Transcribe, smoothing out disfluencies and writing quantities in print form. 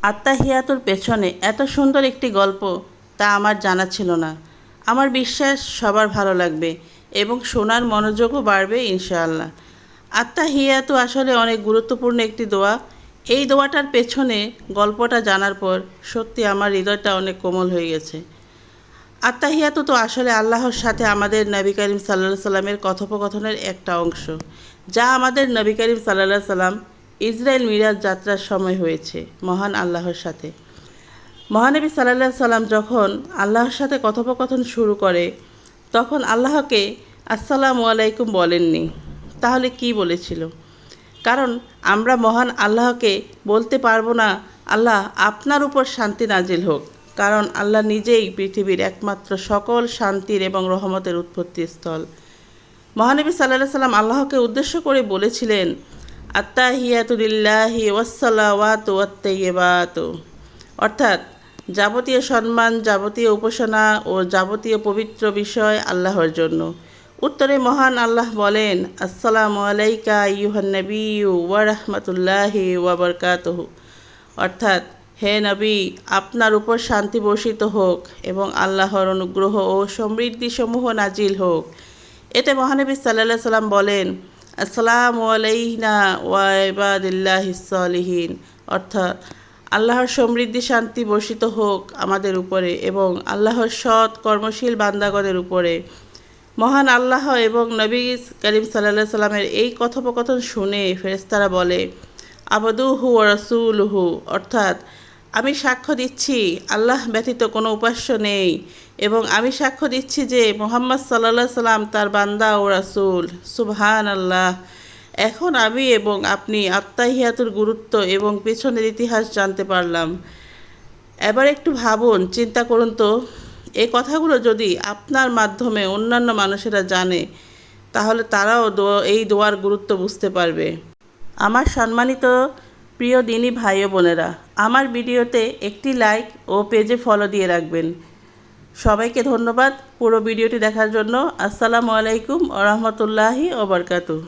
আত্তাহিয়াতুর পেছনে এত সুন্দর একটি গল্প তা আমার জানা ছিল না। আমার বিশ্বাস সবার ভালো লাগবে এবং শোনার মনোযোগও বাড়বে ইনশাআল্লাহ। আত্তাহিয়াতু আসলে অনেক গুরুত্বপূর্ণ একটি দোয়া। এই দোয়াটার পেছনে গল্পটা জানার পর সত্যি আমার হৃদয়টা অনেক কোমল হয়ে গেছে। আত্তাহিয়াতু তো আসলে আল্লাহর সাথে আমাদের নবী করিম সাল্লাল্লাহু সাল্লামের কথোপকথনের একটা অংশ, যা আমাদের নবী করিম সাল্লাল্লাহু সাল্লাম ইসরায়েল মিরাজ যাত্রার সময় হয়েছে মহান আল্লাহর সাথে। মহানবী সাল্লাল্লাহু সাল্লাম যখন আল্লাহর সাথে কথোপকথন শুরু করে তখন আল্লাহকে আসসালামু আলাইকুম বলেননি, তাহলে কি বলেছিল? কারণ আমরা মহান আল্লাহকে বলতে পারবো না আল্লাহ আপনার উপর শান্তি নাজিল হোক, কারণ আল্লাহ নিজেই পৃথিবীর একমাত্র সকল শান্তির এবং রহমতের উৎপত্তিস্থল। মহানবী সাল্লাল্লাহু সাল্লাম আল্লাহকে উদ্দেশ্য করে বলেছিলেন, আত্তাহিয়াতু লিল্লাহি ওয়াসসালাওয়াতু ওয়াত-তাইয়্যিবাতু, অর্থাৎ যাবতীয় সম্মান, যাবতীয় উপাসনা ও যাবতীয় পবিত্র বিষয় আল্লাহর জন্য। উত্তরে মহান আল্লাহ বলেন, আসসালামু আলাইকা আইয়ুহান নাবিয়্যু ওয়া রাহমাতুল্লাহি ওয়া বারাকাতুহু, অর্থাৎ হে নবী, আপনার উপর শান্তি বর্ষিত হোক এবং আল্লাহর অনুগ্রহ ও সমৃদ্ধিসমূহ নাজিল হোক। এতে মহানবী সাল্লাল্লাহু সাল্লাম বলেন, আসসালামু আলাইনা ওয়া ইবাদিল্লাহিস সালিহিন, অর্থাৎ আল্লাহর সমৃদ্ধি শান্তি বর্ষিত হোক আমাদের উপরে এবং আল্লাহর সৎ কর্মশীল বান্দাগণের উপরে। মহান আল্লাহ এবং নবী করিম সাল্লাল্লাহু সাল্লামের এই কথোপকথন শুনে ফেরেশতারা বলে, আবদুহু ওয়া রাসূলুহু, অর্থাৎ আমি সাক্ষ্য দিচ্ছি আল্লাহ ব্যতীত কোনো উপাস্য নেই এবং আমি সাক্ষ্য দিচ্ছি যে মুহাম্মদ সাল্লাল্লাহু সাল্লাম তার বান্দা ও রাসূল। সুবহানাল্লাহ। এখন আমি এবং আপনি আত্তাহিয়াতুর গুরুত্ব এবং পেছনের ইতিহাস জানতে পারলাম। এবার একটু ভাবুন, চিন্তা করুন তো, এই কথাগুলো যদি আপনার মাধ্যমে অন্যান্য মানুষেরা জানে তাহলে তারাও এই দোয়ার গুরুত্ব বুঝতে পারবে। আমার সম্মানিত প্রিয় দিনী ভাই ও বোনেরা, আমার ভিডিওতে একটি লাইক ও পেজে ফলো দিয়ে রাখবেন। সবাইকে ধন্যবাদ পুরো ভিডিওটি দেখার জন্য। আসসালামু আলাইকুম ওয়া রাহমাতুল্লাহি ওয়া বারাকাতুহু।